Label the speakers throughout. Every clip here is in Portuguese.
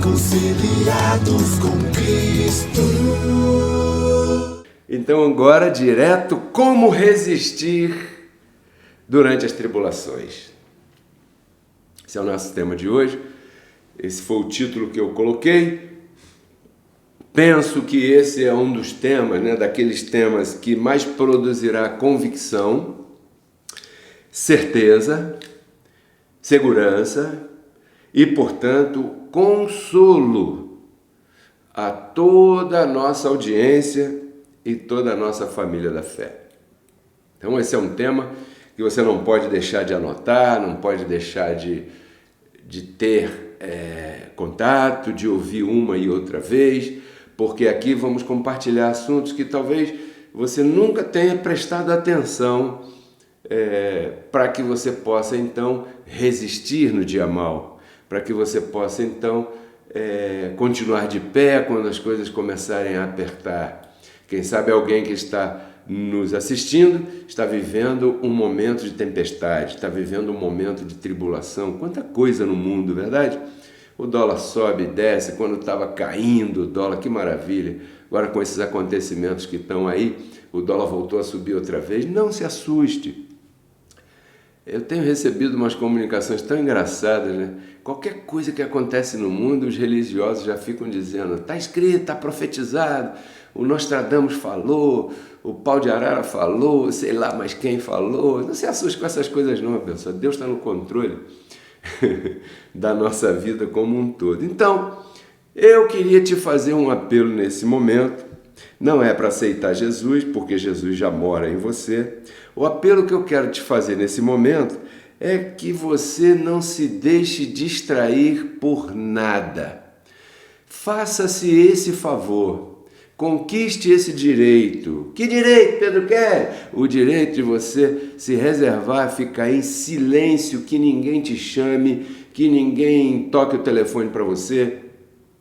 Speaker 1: reconciliados com Cristo.
Speaker 2: Então agora direto, como resistir durante as tribulações. Esse é o nosso tema de hoje, esse foi o título que eu coloquei. Penso que esse é um dos temas, daqueles temas que mais produzirá convicção, certeza, segurança e, portanto, consolo a toda a nossa audiência e toda a nossa família da fé. Então esse é um tema que você não pode deixar de anotar, não pode deixar de ter contato, de ouvir uma e outra vez, porque aqui vamos compartilhar assuntos que talvez você nunca tenha prestado atenção, para que você possa então resistir no dia mau, para que você possa então continuar de pé quando as coisas começarem a apertar. Quem sabe alguém que está nos assistindo está vivendo um momento de tempestade, está vivendo um momento de tribulação. Quanta coisa no mundo, verdade? O dólar sobe e desce, quando estava caindo o dólar, que maravilha. Agora com esses acontecimentos que estão aí, o dólar voltou a subir outra vez. Não se assuste. Eu tenho recebido umas comunicações tão engraçadas, Qualquer coisa que acontece no mundo, os religiosos já ficam dizendo, está escrito, está profetizado, o Nostradamus falou, o pau de arara falou, sei lá mais quem falou. Não se assuste com essas coisas não, pessoal. Deus está no controle da nossa vida como um todo. Então, eu queria te fazer um apelo nesse momento. Não é para aceitar Jesus, porque Jesus já mora em você. O apelo que eu quero te fazer nesse momento é que você não se deixe distrair por nada. Faça-se esse favor. Conquiste esse direito. Que direito, Pedro quer? O direito de você se reservar, ficar em silêncio, que ninguém te chame, que ninguém toque o telefone para você,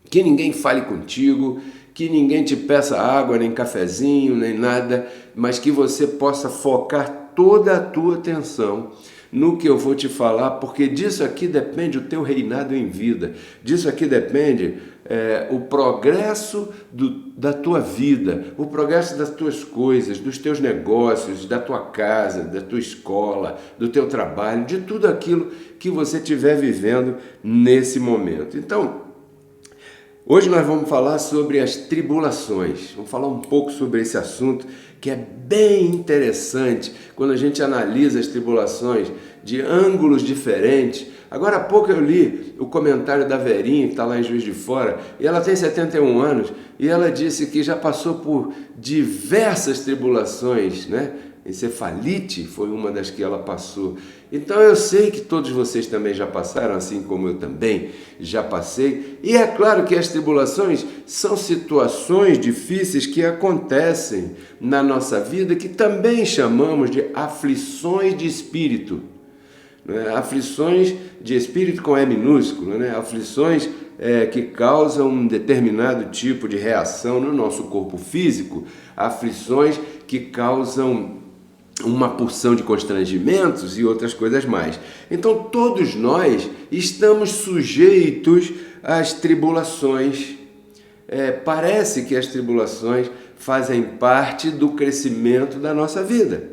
Speaker 2: que ninguém fale contigo, que ninguém te peça água, nem cafezinho, nem nada, mas que você possa focar toda a tua atenção no que eu vou te falar, porque disso aqui depende o teu reinado em vida, disso aqui depende o progresso da tua vida, o progresso das tuas coisas, dos teus negócios, da tua casa, da tua escola, do teu trabalho, de tudo aquilo que você estiver vivendo nesse momento. Então, hoje nós vamos falar sobre as tribulações, vamos falar um pouco sobre esse assunto que é bem interessante quando a gente analisa as tribulações de ângulos diferentes. Agora há pouco eu li o comentário da Verinha, que está lá em Juiz de Fora, e ela tem 71 anos, e ela disse que já passou por diversas tribulações, Encefalite foi uma das que ela passou. Então eu sei que todos vocês também já passaram, assim como eu também já passei. E é claro que as tribulações são situações difíceis que acontecem na nossa vida, que também chamamos de aflições de espírito. Aflições de espírito com E minúsculo, aflições que causam um determinado tipo de reação no nosso corpo físico, aflições que causam uma porção de constrangimentos e outras coisas mais. Então todos nós estamos sujeitos às tribulações. Parece que as tribulações fazem parte do crescimento da nossa vida.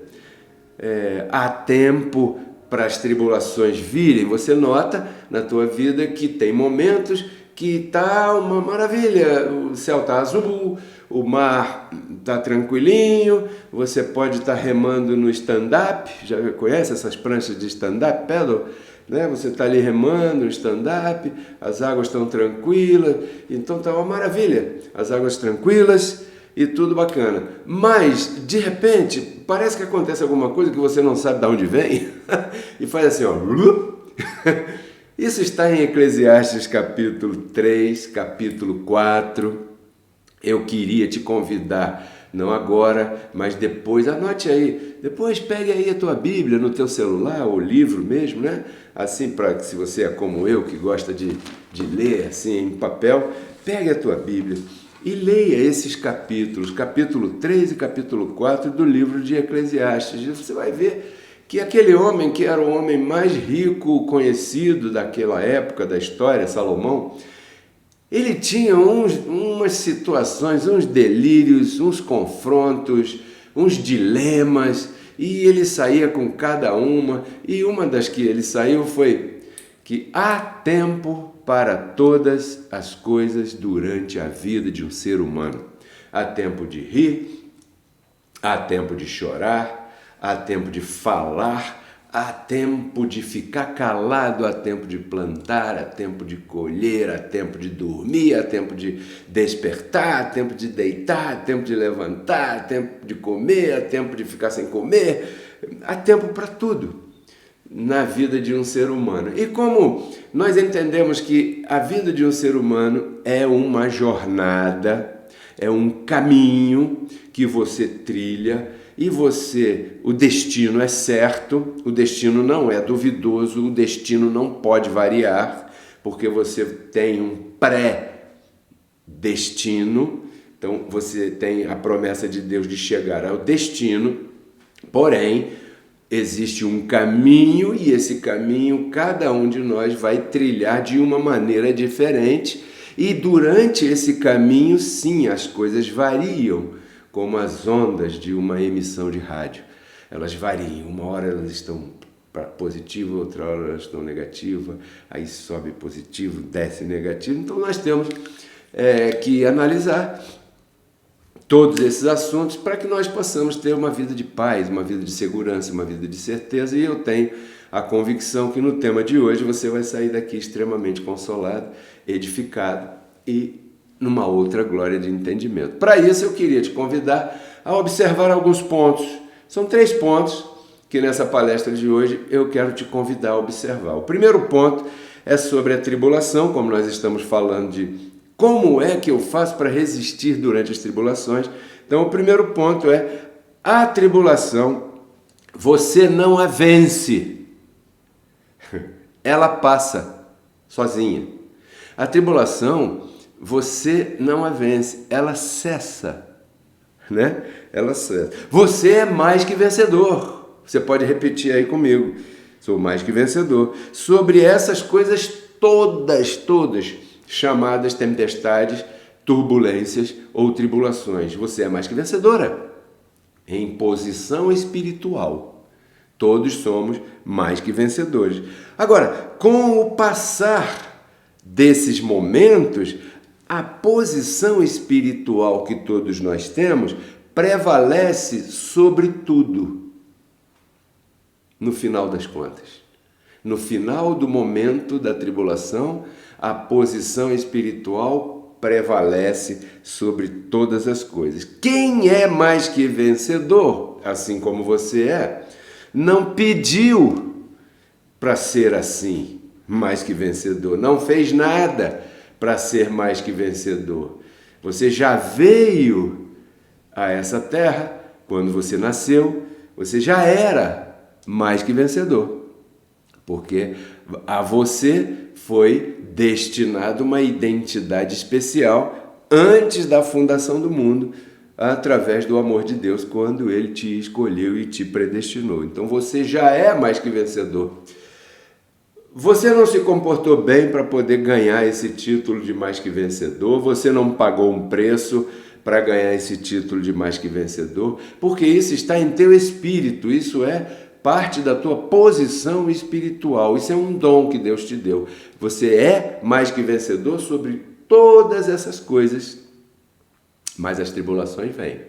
Speaker 2: Há tempo para as tribulações virem. Você nota na tua vida que tem momentos que está uma maravilha, o céu está azul, o mar está tranquilinho, você pode estar remando no stand-up, já conhece essas pranchas de stand-up paddle? Você está ali remando no stand-up, as águas estão tranquilas, então está uma maravilha, as águas tranquilas e tudo bacana. Mas, de repente, parece que acontece alguma coisa que você não sabe de onde vem e faz assim, ó. Isso está em Eclesiastes capítulo 3, capítulo 4. Eu queria te convidar, não agora, mas depois, anote aí, depois pegue aí a tua Bíblia no teu celular, ou livro mesmo, Assim, para que se você é como eu, que gosta de ler assim em papel, pegue a tua Bíblia e leia esses capítulos, capítulo 3 e capítulo 4 do livro de Eclesiastes. Você vai ver que aquele homem que era o homem mais rico conhecido daquela época da história, Salomão, ele tinha umas situações, uns delírios, uns confrontos, uns dilemas, e ele saía com cada uma, e uma das que ele saiu foi que há tempo para todas as coisas durante a vida de um ser humano. Há tempo de rir, há tempo de chorar, há tempo de falar, há tempo de ficar calado, há tempo de plantar, há tempo de colher, há tempo de dormir, há tempo de despertar, há tempo de deitar, há tempo de levantar, há tempo de comer, há tempo de ficar sem comer, há tempo para tudo na vida de um ser humano. E como nós entendemos que a vida de um ser humano é uma jornada, é um caminho que você trilha, e o destino é certo, o destino não é duvidoso, o destino não pode variar, porque você tem um pré-destino, então você tem a promessa de Deus de chegar ao destino, porém, existe um caminho, e esse caminho cada um de nós vai trilhar de uma maneira diferente, e durante esse caminho, sim, as coisas variam, como as ondas de uma emissão de rádio. Elas variam, uma hora elas estão positiva, outra hora elas estão negativa, aí sobe positivo, desce negativo. Então nós temos que analisar todos esses assuntos para que nós possamos ter uma vida de paz, uma vida de segurança, uma vida de certeza. E eu tenho a convicção que no tema de hoje você vai sair daqui extremamente consolado, edificado e numa outra glória de entendimento. Para isso eu queria te convidar a observar alguns pontos. São 3 pontos que nessa palestra de hoje eu quero te convidar a observar. O primeiro ponto é sobre a tribulação, como nós estamos falando de como é que eu faço para resistir durante as tribulações. Então o primeiro ponto é a tribulação, você não a vence. Ela passa sozinha. A tribulação, você não a vence, ela cessa, né? Ela cessa. Você é mais que vencedor. Você pode repetir aí comigo. Sou mais que vencedor. Sobre essas coisas todas, chamadas tempestades, turbulências ou tribulações. Você é mais que vencedora. Em posição espiritual, todos somos mais que vencedores. Agora, com o passar desses momentos, a posição espiritual que todos nós temos prevalece sobre tudo. No final das contas, no final do momento da tribulação, a posição espiritual prevalece sobre todas as coisas. Quem é mais que vencedor, assim como você é, não pediu para ser assim, mais que vencedor, não fez nada para ser mais que vencedor. Você já veio a essa terra, quando você nasceu, você já era mais que vencedor, porque a você foi destinado uma identidade especial antes da fundação do mundo, através do amor de Deus, quando Ele te escolheu e te predestinou. Então você já é mais que vencedor. Você não se comportou bem para poder ganhar esse título de mais que vencedor, você não pagou um preço para ganhar esse título de mais que vencedor, porque isso está em teu espírito, isso é parte da tua posição espiritual, isso é um dom que Deus te deu. Você é mais que vencedor sobre todas essas coisas, mas as tribulações vêm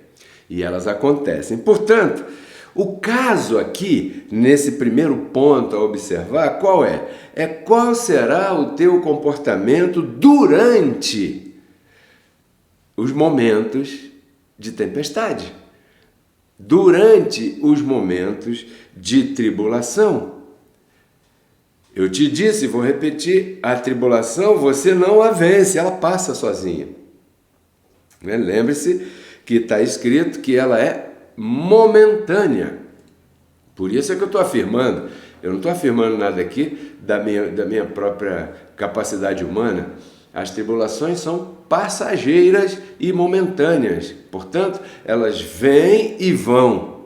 Speaker 2: e elas acontecem. Portanto, o caso aqui, nesse primeiro ponto a observar, qual é? É qual será o teu comportamento durante os momentos de tempestade, durante os momentos de tribulação. Eu te disse, vou repetir, a tribulação você não a vence, ela passa sozinha. Lembre-se que está escrito que ela é momentânea. Por isso é que eu estou afirmando, eu não estou afirmando nada aqui da minha própria capacidade humana. As tribulações são passageiras e momentâneas, portanto, elas vêm e vão,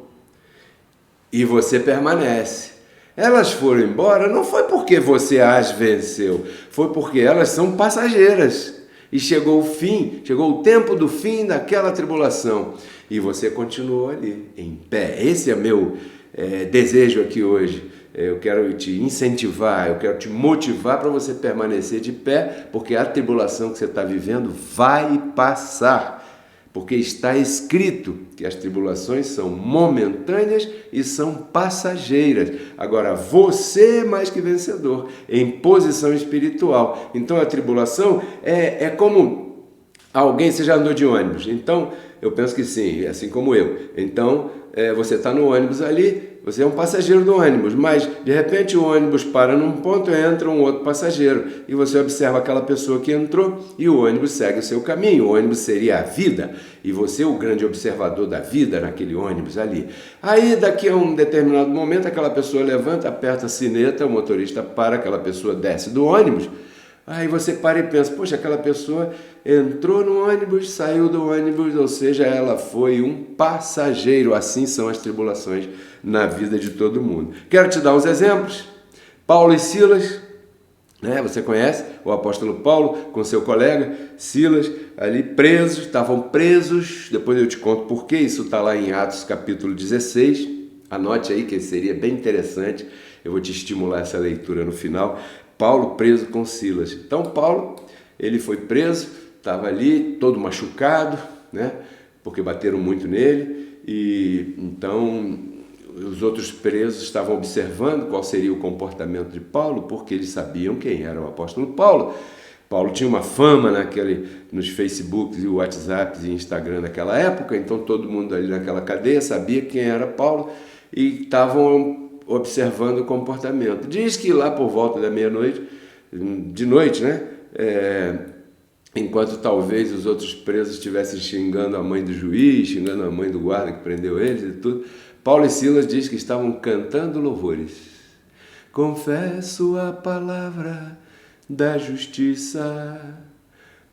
Speaker 2: e você permanece. Elas foram embora não foi porque você as venceu, foi porque elas são passageiras. E chegou o fim, chegou o tempo do fim daquela tribulação. E você continuou ali, em pé. Esse é meu desejo aqui hoje. Eu quero te incentivar, eu quero te motivar para você permanecer de pé, porque a tribulação que você está vivendo vai passar. Porque está escrito que as tribulações são momentâneas e são passageiras. Agora, você é mais que vencedor, em posição espiritual. Então, a tribulação é como alguém, você já andou de ônibus? Então, eu penso que sim, assim como eu. Então, você está no ônibus ali, você é um passageiro do ônibus, mas de repente o ônibus para num ponto e entra um outro passageiro. E você observa aquela pessoa que entrou e o ônibus segue o seu caminho. O ônibus seria a vida e você o grande observador da vida naquele ônibus ali. Aí daqui a um determinado momento aquela pessoa levanta, aperta a sineta, o motorista para, aquela pessoa desce do ônibus. Aí você para e pensa, poxa, aquela pessoa entrou no ônibus, saiu do ônibus, ou seja, ela foi um passageiro. Assim são as tribulações na vida de todo mundo. Quero te dar uns exemplos. Paulo e Silas, né? Você conhece o apóstolo Paulo com seu colega Silas, ali presos, estavam presos. Depois eu te conto por quê, isso está lá em Atos capítulo 16. Anote aí que seria bem interessante, eu vou te estimular essa leitura no final. Paulo preso com Silas. Então Paulo, ele foi preso, estava ali todo machucado, né? Porque bateram muito nele, e então os outros presos estavam observando qual seria o comportamento de Paulo, porque eles sabiam quem era o apóstolo Paulo. Paulo tinha uma fama nos Facebooks e WhatsApps e Instagram naquela época, então todo mundo ali naquela cadeia sabia quem era Paulo e estavam observando o comportamento. Diz que lá por volta da meia-noite, de noite, né? Enquanto talvez os outros presos estivessem xingando a mãe do juiz, xingando a mãe do guarda que prendeu eles e tudo, Paulo e Silas diz que estavam cantando louvores. Confesso a palavra da justiça,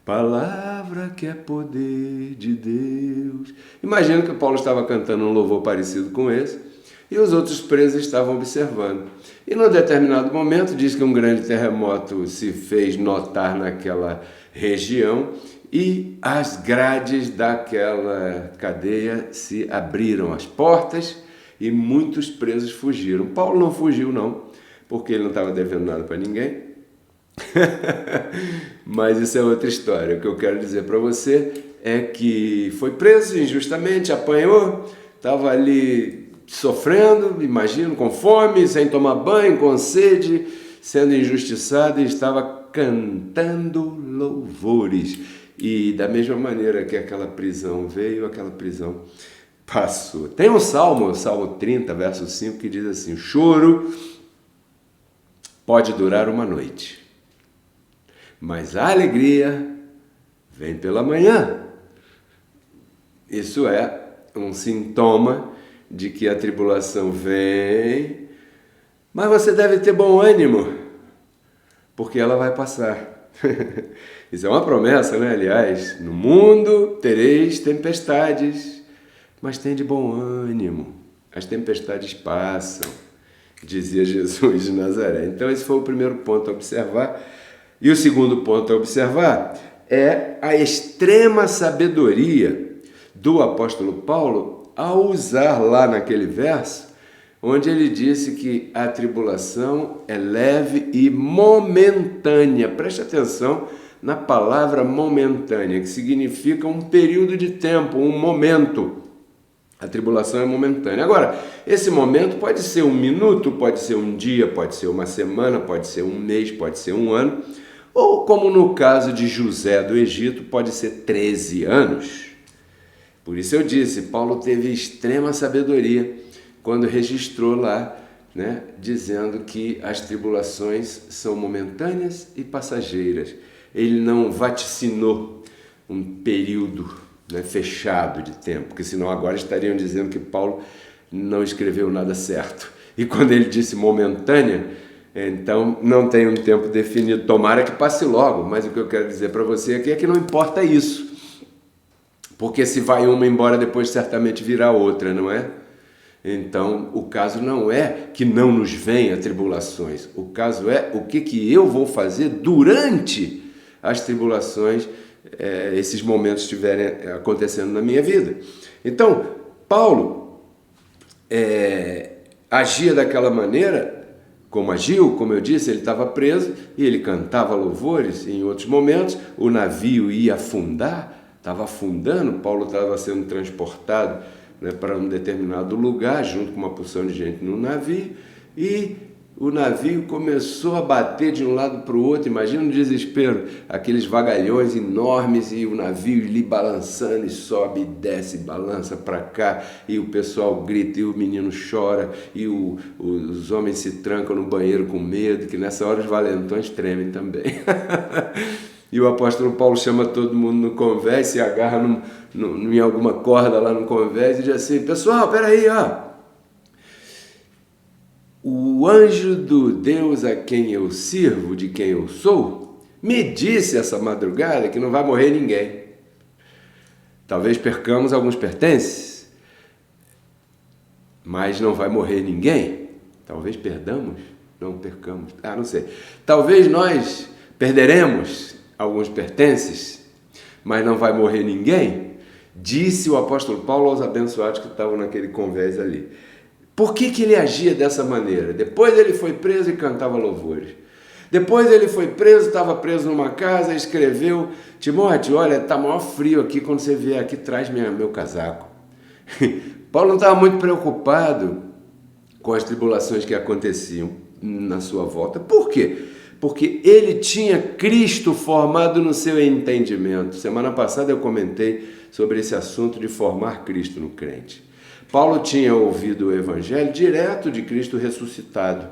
Speaker 2: palavra que é poder de Deus. Imagino que Paulo estava cantando um louvor parecido com esse, e os outros presos estavam observando. E num determinado momento, diz que um grande terremoto se fez notar naquela região e as grades daquela cadeia se abriram, as portas, e muitos presos fugiram. Paulo não fugiu não, porque ele não estava devendo nada para ninguém. Mas isso é outra história. O que eu quero dizer para você é que foi preso injustamente, apanhou, estava ali sofrendo, imagino, com fome, sem tomar banho, com sede, sendo injustiçado, e estava cantando louvores. E da mesma maneira que aquela prisão veio, aquela prisão passou. Tem um salmo, o Salmo 30, verso 5, que diz assim: o choro pode durar uma noite, mas a alegria vem pela manhã. Isso é um sintoma de que a tribulação vem, mas você deve ter bom ânimo, porque ela vai passar. Isso é uma promessa, né? Aliás, no mundo tereis tempestades, mas tem de bom ânimo, as tempestades passam, dizia Jesus de Nazaré. Então esse foi o primeiro ponto a observar. E o segundo ponto a observar é a extrema sabedoria do apóstolo Paulo ao usar lá naquele verso, onde ele disse que a tribulação é leve e momentânea. Preste atenção na palavra momentânea, que significa um período de tempo, um momento. A tribulação é momentânea. Agora, esse momento pode ser um minuto, pode ser um dia, pode ser uma semana, pode ser um mês, pode ser um ano, ou como no caso de José do Egito, pode ser 13 anos. Por isso eu disse, Paulo teve extrema sabedoria quando registrou lá, né, dizendo que as tribulações são momentâneas e passageiras. Ele não vaticinou um período, né, fechado de tempo, porque senão agora estariam dizendo que Paulo não escreveu nada certo. E quando ele disse momentânea, então não tem um tempo definido. Tomara que passe logo, mas o que eu quero dizer para você aqui é que não importa isso. Porque se vai uma embora, depois certamente virá outra, não é? Então, o caso não é que não nos venha tribulações. O caso é o que eu vou fazer durante as tribulações, esses momentos estiverem acontecendo na minha vida. Então, Paulo agia daquela maneira, como agiu, como eu disse, ele estava preso e ele cantava louvores. Em outros momentos, o navio ia afundar, estava afundando, Paulo estava sendo transportado, né, para um determinado lugar, junto com uma porção de gente no navio, e o navio começou a bater de um lado para o outro. Imagina o desespero, aqueles vagalhões enormes e o navio ali balançando, e sobe, e desce, balança para cá, e o pessoal grita, e o menino chora, e os homens se trancam no banheiro com medo, que nessa hora os valentões tremem também. E o apóstolo Paulo chama todo mundo no convés, se agarra em alguma corda lá no convés e diz assim: pessoal, peraí, ó. O anjo do Deus a quem eu sirvo, de quem eu sou, me disse essa madrugada que não vai morrer ninguém. Talvez percamos alguns pertences, mas não vai morrer ninguém. Talvez perdamos, não percamos. Não sei. Talvez nós perderemos alguns pertences, mas não vai morrer ninguém. Disse o apóstolo Paulo aos abençoados que estavam naquele convés ali. Por que ele agia dessa maneira? Depois ele foi preso e cantava louvores. Depois ele foi preso, estava preso numa casa, escreveu: Timóteo, olha, está maior frio aqui, quando você vier aqui, traz meu casaco. Paulo não estava muito preocupado com as tribulações que aconteciam na sua volta. Por quê? Porque ele tinha Cristo formado no seu entendimento. Semana passada eu comentei sobre esse assunto de formar Cristo no crente. Paulo tinha ouvido o evangelho direto de Cristo ressuscitado.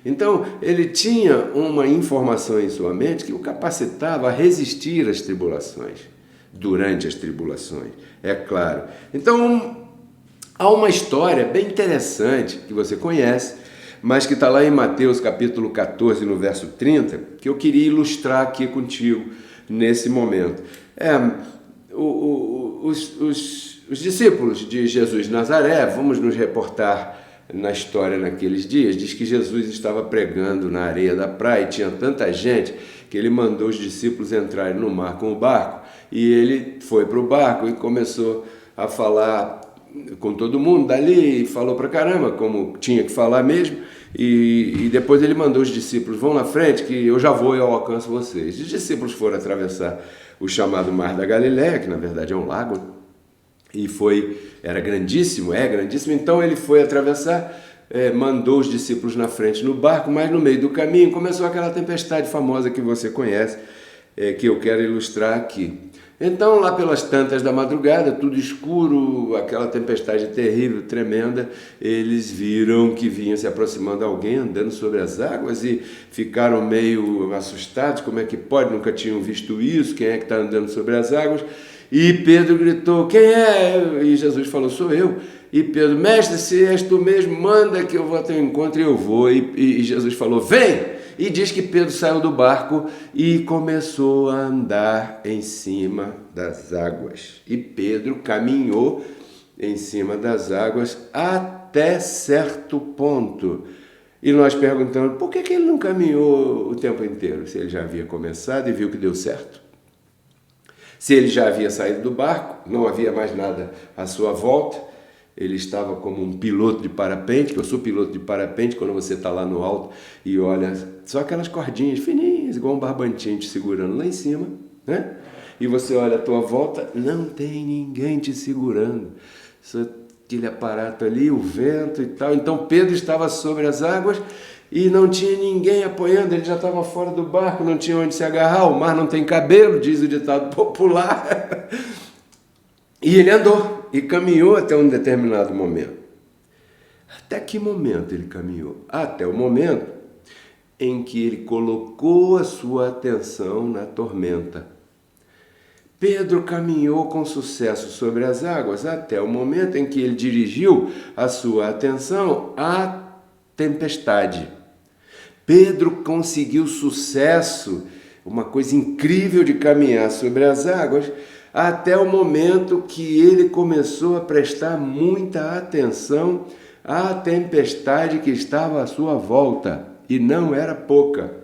Speaker 2: Então, ele tinha uma informação em sua mente que o capacitava a resistir às tribulações, durante as tribulações, é claro. Então, há uma história bem interessante que você conhece, mas que está lá em Mateus capítulo 14, no verso 30, que eu queria ilustrar aqui contigo nesse momento. Os discípulos de Jesus de Nazaré, vamos nos reportar na história naqueles dias, diz que Jesus estava pregando na areia da praia e tinha tanta gente que ele mandou os discípulos entrarem no mar com o barco, e ele foi para o barco e começou a falar com todo mundo dali, e falou pra caramba, como tinha que falar mesmo, e depois ele mandou os discípulos: vão na frente que eu já vou e eu alcanço vocês. Os discípulos foram atravessar o chamado Mar da Galileia, que na verdade é um lago, e era grandíssimo, então ele foi atravessar, mandou os discípulos na frente no barco, mas no meio do caminho começou aquela tempestade famosa que você conhece, que eu quero ilustrar aqui. Então, lá pelas tantas da madrugada, tudo escuro, aquela tempestade terrível, tremenda, eles viram que vinha se aproximando alguém andando sobre as águas e ficaram meio assustados. Como é que pode? Nunca tinham visto isso, quem é que está andando sobre as águas? E Pedro gritou: quem é? E Jesus falou: sou eu. E Pedro: mestre, se és tu mesmo, manda que eu vou ao teu encontro. E eu vou. E Jesus falou: vem! E diz que Pedro saiu do barco e começou a andar em cima das águas. E Pedro caminhou em cima das águas até certo ponto. E nós perguntamos: por que ele não caminhou o tempo inteiro? Se ele já havia começado e viu que deu certo. Se ele já havia saído do barco, não havia mais nada à sua volta, ele estava como um piloto de parapente, que eu sou piloto de parapente, quando você está lá no alto e olha só aquelas cordinhas fininhas, igual um barbantinho te segurando lá em cima, né? E você olha à tua volta, não tem ninguém te segurando, só aquele aparato ali, o vento e tal. Então Pedro estava sobre as águas e não tinha ninguém apoiando, ele já estava fora do barco, não tinha onde se agarrar, o mar não tem cabelo, diz o ditado popular. E ele andou e caminhou até um determinado momento. Até que momento ele caminhou? Até o momento em que ele colocou a sua atenção na tormenta. Pedro caminhou com sucesso sobre as águas até o momento em que ele dirigiu a sua atenção à tempestade. Pedro conseguiu sucesso, uma coisa incrível de caminhar sobre as águas, até o momento que ele começou a prestar muita atenção à tempestade que estava à sua volta, e não era pouca.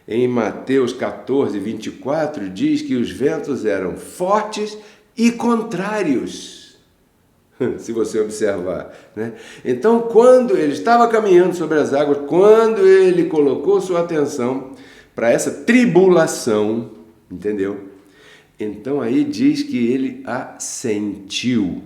Speaker 2: Em Mateus 14, 24, diz que os ventos eram fortes e contrários, se você observar, né? Então, quando ele estava caminhando sobre as águas, quando ele colocou sua atenção para essa tribulação, entendeu? Então aí diz que ele a sentiu.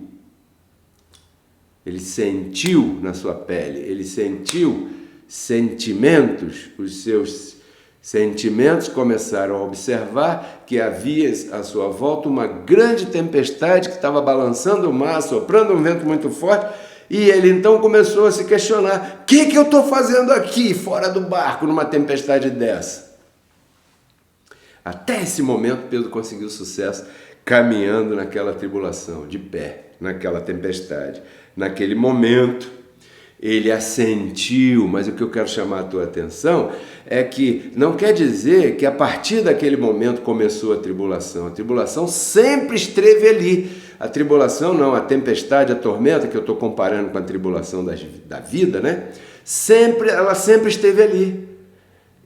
Speaker 2: Ele sentiu na sua pele, ele sentiu sentimentos, os seus sentimentos começaram a observar que havia à sua volta uma grande tempestade que estava balançando o mar, soprando um vento muito forte, e ele então começou a se questionar: o que eu estou fazendo aqui, fora do barco, numa tempestade dessa? Até esse momento, Pedro conseguiu sucesso caminhando naquela tribulação, de pé, naquela tempestade. Naquele momento, ele assentiu, mas o que eu quero chamar a tua atenção é que não quer dizer que a partir daquele momento começou a tribulação sempre esteve ali. A tribulação não, a tempestade, a tormenta, que eu estou comparando com a tribulação da vida, né? Ela sempre esteve ali.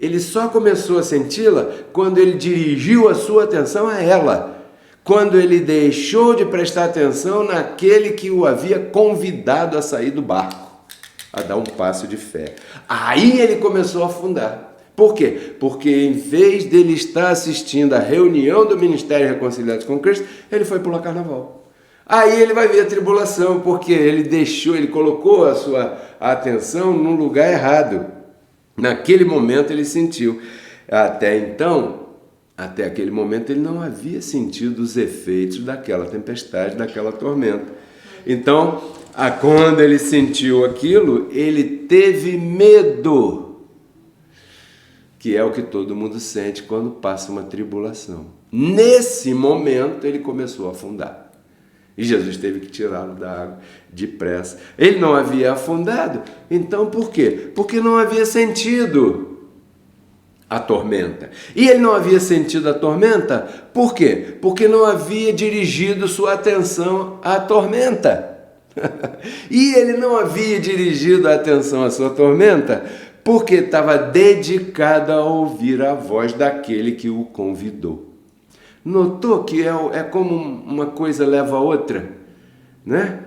Speaker 2: Ele só começou a senti-la quando ele dirigiu a sua atenção a ela. Quando ele deixou de prestar atenção naquele que o havia convidado a sair do barco, a dar um passo de fé. Aí ele começou a afundar. Por quê? Porque em vez dele estar assistindo a reunião do Ministério Reconciliados com Cristo, ele foi pular carnaval. Aí ele vai ver a tribulação, porque ele colocou a sua atenção num lugar errado. Naquele momento ele sentiu. Até aquele momento ele não havia sentido os efeitos daquela tempestade, daquela tormenta. Então, quando ele sentiu aquilo, ele teve medo, que é o que todo mundo sente quando passa uma tribulação. Nesse momento ele começou a afundar. E Jesus teve que tirá-lo da água depressa. Ele não havia afundado. Então por quê? Porque não havia sentido a tormenta. E ele não havia sentido a tormenta, por quê? Porque não havia dirigido sua atenção à tormenta. E ele não havia dirigido a atenção à sua tormenta porque estava dedicado a ouvir a voz daquele que o convidou. Notou que é como uma coisa leva a outra, né?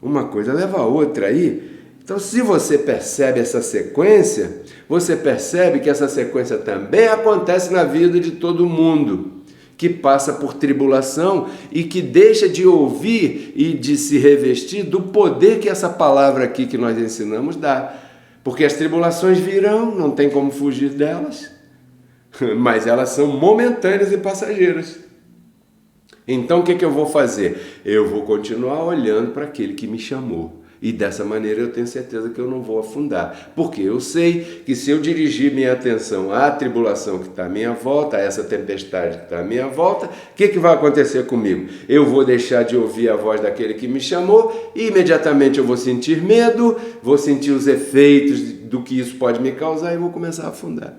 Speaker 2: Uma coisa leva a outra aí. Então, se você percebe essa sequência, você percebe que essa sequência também acontece na vida de todo mundo que passa por tribulação e que deixa de ouvir e de se revestir do poder que essa palavra aqui que nós ensinamos dá. Porque as tribulações virão, não tem como fugir delas, mas elas são momentâneas e passageiras. Então o que eu vou fazer? Eu vou continuar olhando para aquele que me chamou. E dessa maneira eu tenho certeza que eu não vou afundar. Porque eu sei que se eu dirigir minha atenção à tribulação que está à minha volta, a essa tempestade que está à minha volta, o que vai acontecer comigo? Eu vou deixar de ouvir a voz daquele que me chamou e imediatamente eu vou sentir medo, vou sentir os efeitos do que isso pode me causar e vou começar a afundar.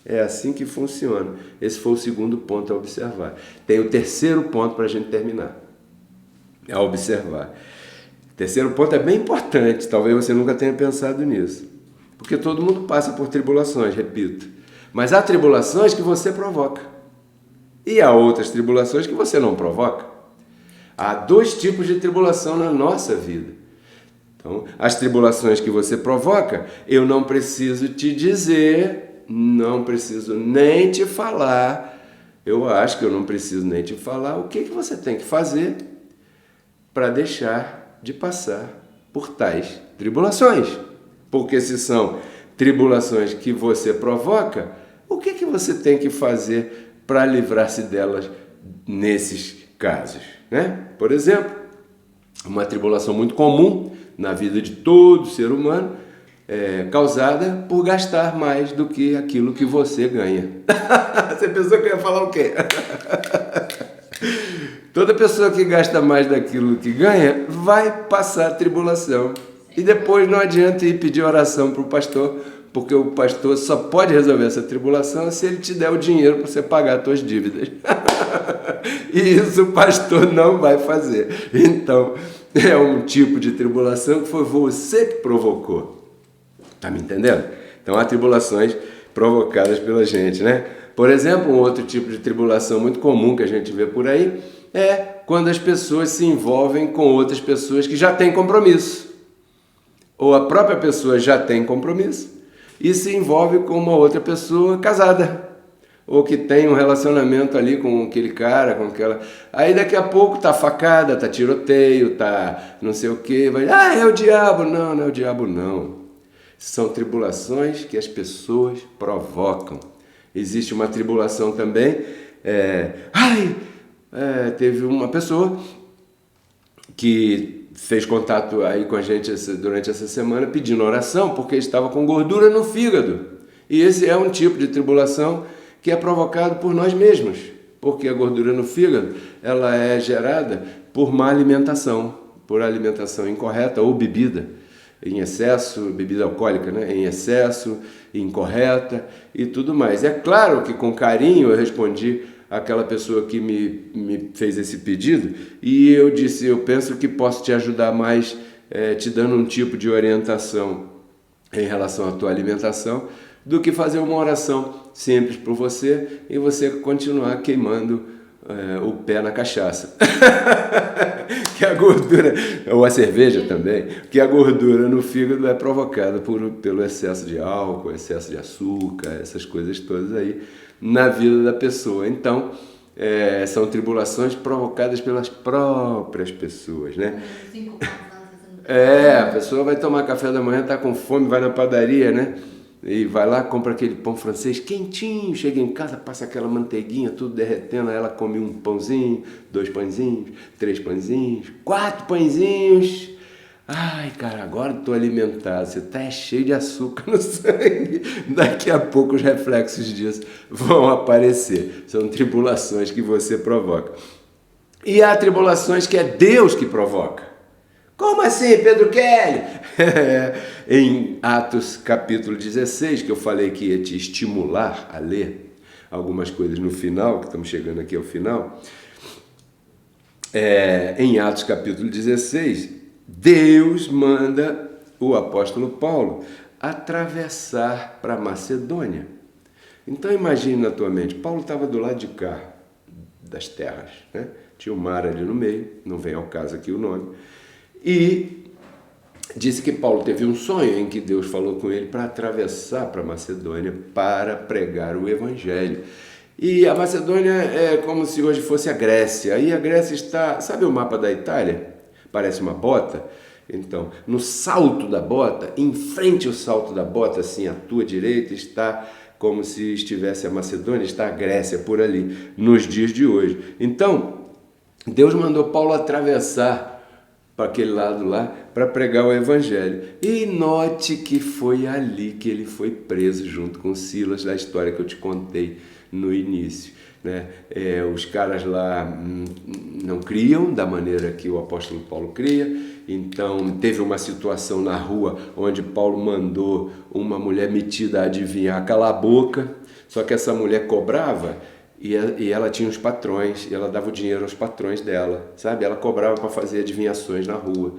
Speaker 2: É assim que funciona. Esse foi o segundo ponto a observar. Tem o terceiro ponto para a gente terminar. A observar. O terceiro ponto é bem importante, talvez você nunca tenha pensado nisso. Porque todo mundo passa por tribulações, repito. Mas há tribulações que você provoca. E há outras tribulações que você não provoca. Há dois tipos de tribulação na nossa vida. Então, as tribulações que você provoca, eu não preciso te dizer, não preciso nem te falar. Eu acho que eu não preciso nem te falar o que você tem que fazer para deixar de passar por tais tribulações. Porque se são tribulações que você provoca, o que você tem que fazer para livrar-se delas nesses casos, né? Por exemplo, uma tribulação muito comum na vida de todo ser humano é causada por gastar mais do que aquilo que você ganha. Você pensou que eu ia falar o quê? Toda pessoa que gasta mais daquilo que ganha vai passar tribulação. E depois não adianta ir pedir oração para o pastor, porque o pastor só pode resolver essa tribulação se ele te der o dinheiro para você pagar as suas dívidas. E isso o pastor não vai fazer. Então, é um tipo de tribulação que foi você que provocou. Está me entendendo? Então, há tribulações provocadas pela gente, né? Por exemplo, um outro tipo de tribulação muito comum que a gente vê por aí é quando as pessoas se envolvem com outras pessoas que já têm compromisso. Ou a própria pessoa já tem compromisso e se envolve com uma outra pessoa casada. Ou que tem um relacionamento ali com aquele cara, com aquela... Aí daqui a pouco tá facada, tá tiroteio, tá não sei o quê. Vai, é o diabo. Não, não é o diabo não. São tribulações que as pessoas provocam. Existe uma tribulação também. Teve uma pessoa que fez contato aí com a gente durante essa semana pedindo oração porque estava com gordura no fígado. E esse é um tipo de tribulação que é provocado por nós mesmos, porque a gordura no fígado ela é gerada por má alimentação, por alimentação incorreta ou bebida em excesso, bebida alcoólica, né? Em excesso, incorreta e tudo mais. É claro que com carinho eu respondi àquela pessoa que me fez esse pedido e eu disse, eu penso que posso te ajudar mais te dando um tipo de orientação em relação à tua alimentação do que fazer uma oração simples para você e você continuar queimando o pé na cachaça. Que a gordura, ou a cerveja também, que a gordura no fígado é provocada pelo excesso de álcool, excesso de açúcar, essas coisas todas aí na vida da pessoa. Então, são tribulações provocadas pelas próprias pessoas, né? A pessoa vai tomar café da manhã, tá com fome, vai na padaria, né? E vai lá, compra aquele pão francês quentinho, chega em casa, passa aquela manteiguinha, tudo derretendo, aí ela come um pãozinho, 2 pãezinhos, 3 pãezinhos, 4 pãezinhos. Ai, cara, agora estou alimentado, você tá cheio de açúcar no sangue. Daqui a pouco os reflexos disso vão aparecer. São tribulações que você provoca. E há tribulações que é Deus que provoca. Como assim, Pedro Kelly? Em Atos capítulo 16, que eu falei que ia te estimular a ler algumas coisas no final, que estamos chegando aqui ao final. Em Atos capítulo 16, Deus manda o apóstolo Paulo atravessar para Macedônia. Então imagine na tua mente, Paulo estava do lado de cá das terras, né? Tinha o mar ali no meio, não vem ao caso aqui o nome. E disse que Paulo teve um sonho em que Deus falou com ele para atravessar para a Macedônia para pregar o Evangelho. E a Macedônia é como se hoje fosse a Grécia. Aí a Grécia está, sabe o mapa da Itália? Parece uma bota. Então, no salto da bota, em frente ao salto da bota, assim, à tua direita, está como se estivesse a Macedônia, está a Grécia por ali, nos dias de hoje. Então, Deus mandou Paulo atravessar para aquele lado lá, para pregar o Evangelho. E note que foi ali que ele foi preso junto com Silas, da história que eu te contei no início, né? Os caras lá não criam da maneira que o apóstolo Paulo cria, então teve uma situação na rua onde Paulo mandou uma mulher metida a adivinhar calar a boca, só que essa mulher cobrava. E ela tinha os patrões, e ela dava o dinheiro aos patrões dela, sabe? Ela cobrava para fazer adivinhações na rua.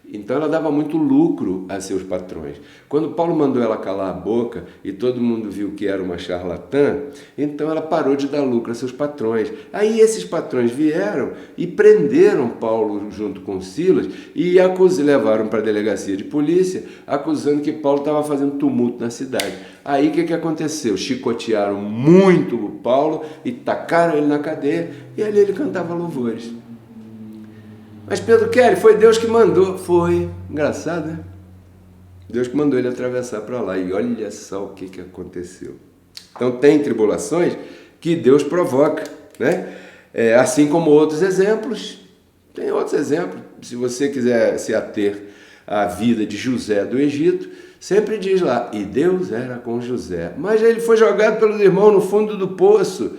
Speaker 2: Então ela dava muito lucro a seus patrões. Quando Paulo mandou ela calar a boca e todo mundo viu que era uma charlatã, então ela parou de dar lucro a seus patrões. Aí esses patrões vieram e prenderam Paulo junto com Silas e levaram para a delegacia de polícia, acusando que Paulo estava fazendo tumulto na cidade. Aí o que aconteceu? Chicotearam muito o Paulo e tacaram ele na cadeia e ali ele cantava louvores. Mas Pedro Kelly, foi Deus que mandou. Foi. Engraçado, né? Deus que mandou ele atravessar para lá. E olha só o que aconteceu. Então tem tribulações que Deus provoca, né? Assim como outros exemplos. Tem outros exemplos. Se você quiser se ater à vida de José do Egito, sempre diz lá, e Deus era com José. Mas ele foi jogado pelos irmãos no fundo do poço.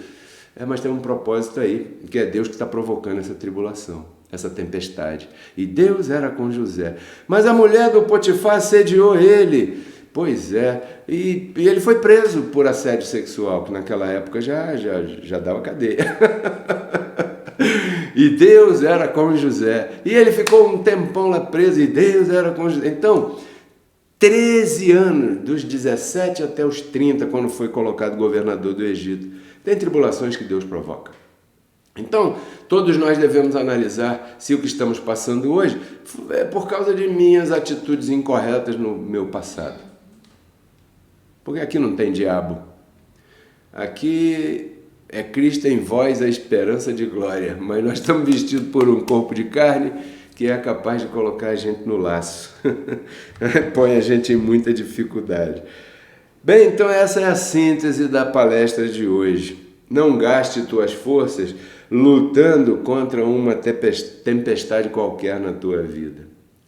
Speaker 2: Mas tem um propósito aí, que é Deus que está provocando essa tribulação, essa tempestade. E Deus era com José. Mas a mulher do Potifar assediou ele. Pois é. E ele foi preso por assédio sexual, que naquela época já dava cadeia. E Deus era com José. E ele ficou um tempão lá preso, e Deus era com José. Então, 13 anos, dos 17 até os 30, quando foi colocado governador do Egito. Tem tribulações que Deus provoca. Então, todos nós devemos analisar se o que estamos passando hoje é por causa de minhas atitudes incorretas no meu passado. Porque aqui não tem diabo. Aqui é Cristo em vós, a esperança de glória. Mas nós estamos vestidos por um corpo de carne que é capaz de colocar a gente no laço. Põe a gente em muita dificuldade. Bem, então essa é a síntese da palestra de hoje. Não gaste tuas forças lutando contra uma tempestade qualquer na tua vida.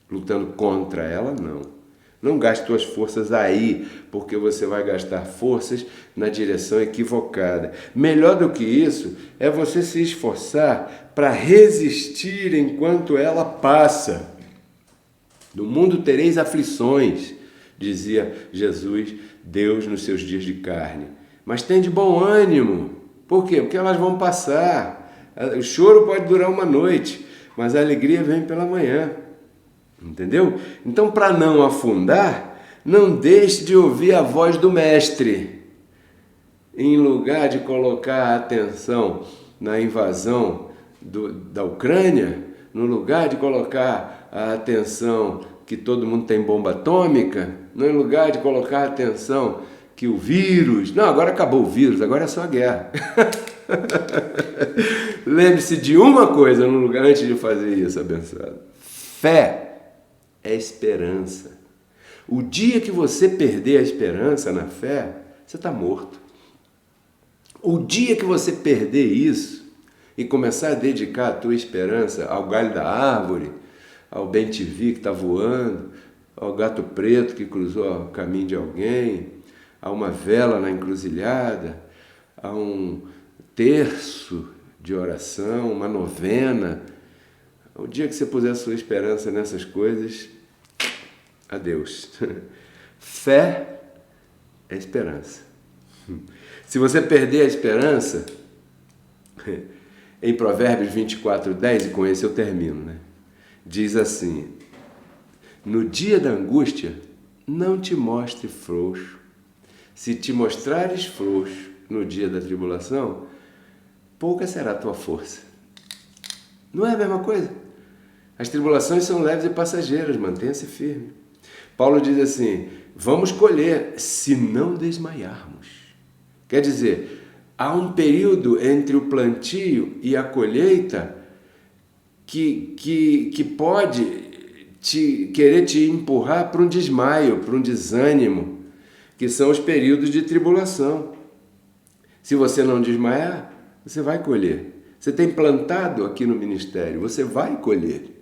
Speaker 2: Lutando contra ela, não. Não gaste tuas forças aí, porque você vai gastar forças na direção equivocada. Melhor do que isso é você se esforçar para resistir enquanto ela passa. No mundo tereis aflições, dizia Jesus, Deus nos seus dias de carne. Mas tem de bom ânimo. Por quê? Porque elas vão passar. O choro pode durar uma noite, mas a alegria vem pela manhã. Entendeu? Então, para não afundar, não deixe de ouvir a voz do mestre. Em lugar de colocar a atenção na invasão da Ucrânia, no lugar de colocar a atenção que todo mundo tem bomba atômica, no lugar de colocar a atenção que o vírus... Não, agora acabou o vírus, agora é só a guerra. Lembre-se de uma coisa no lugar antes de fazer isso, abençoado. Fé é esperança. O dia que você perder a esperança na fé, você está morto. O dia que você perder isso e começar a dedicar a tua esperança ao galho da árvore, ao bem-te-vi que está voando, ao gato preto que cruzou o caminho de alguém, a uma vela na encruzilhada, a um terço de oração, uma novena. O dia que você puser a sua esperança nessas coisas, adeus. Fé é esperança. Se você perder a esperança, em Provérbios 24:10, e com esse eu termino, né? Diz assim: no dia da angústia, não te mostre frouxo. Se te mostrares frouxo no dia da tribulação, pouca será a tua força. Não é a mesma coisa? As tribulações são leves e passageiras, mantenha-se firme. Paulo diz assim, vamos colher se não desmaiarmos. Quer dizer, há um período entre o plantio e a colheita que pode querer te empurrar para um desmaio, para um desânimo, que são os períodos de tribulação. Se você não desmaiar, você vai colher. Você tem plantado aqui no ministério, você vai colher.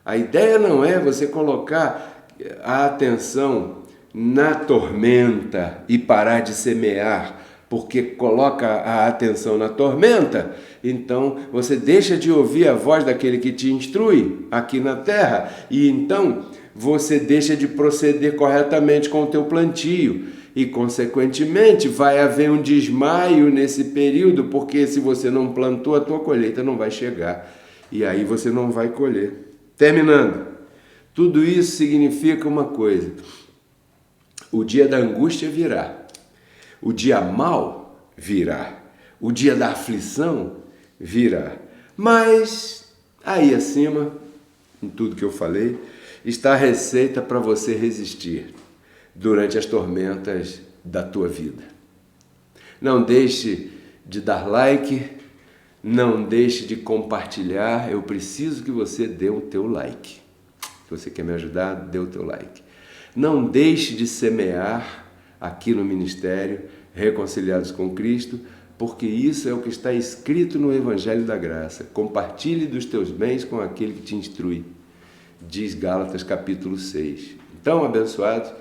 Speaker 2: A ideia não é você colocar a atenção na tormenta e parar de semear, porque coloca a atenção na tormenta, então você deixa de ouvir a voz daquele que te instrui aqui na terra, e então você deixa de proceder corretamente com o teu plantio, e consequentemente vai haver um desmaio nesse período, porque se você não plantou, a tua colheita não vai chegar, e aí você não vai colher. Terminando, tudo isso significa uma coisa: o dia da angústia virá, o dia mau virá, o dia da aflição virá, mas aí acima, em tudo que eu falei, está a receita para você resistir durante as tormentas da tua vida. Não deixe de dar like, não deixe de compartilhar. Eu preciso que você dê o teu like. Se você quer me ajudar, dê o teu like. Não deixe de semear aqui no ministério Reconciliados com Cristo, porque isso é o que está escrito no Evangelho da Graça. Compartilhe dos teus bens com aquele que te instrui, diz Gálatas capítulo 6. Então, abençoados,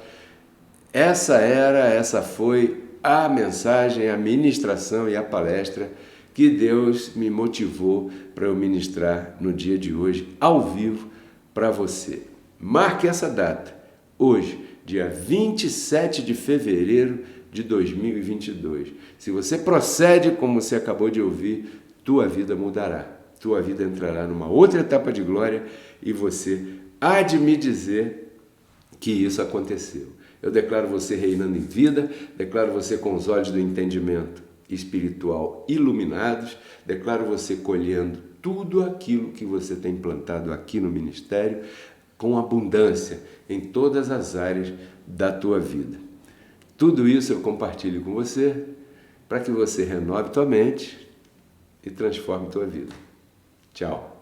Speaker 2: essa foi a mensagem, a ministração e a palestra que Deus me motivou para eu ministrar no dia de hoje, ao vivo, para você. Marque essa data, hoje, dia 27 de fevereiro de 2022. Se você procede como você acabou de ouvir, tua vida mudará. Tua vida entrará numa outra etapa de glória e você há de me dizer que isso aconteceu. Eu declaro você reinando em vida, declaro você com os olhos do entendimento espiritual iluminados, declaro você colhendo tudo aquilo que você tem plantado aqui no ministério com abundância em todas as áreas da tua vida. Tudo isso eu compartilho com você para que você renove tua mente e transforme tua vida. Tchau.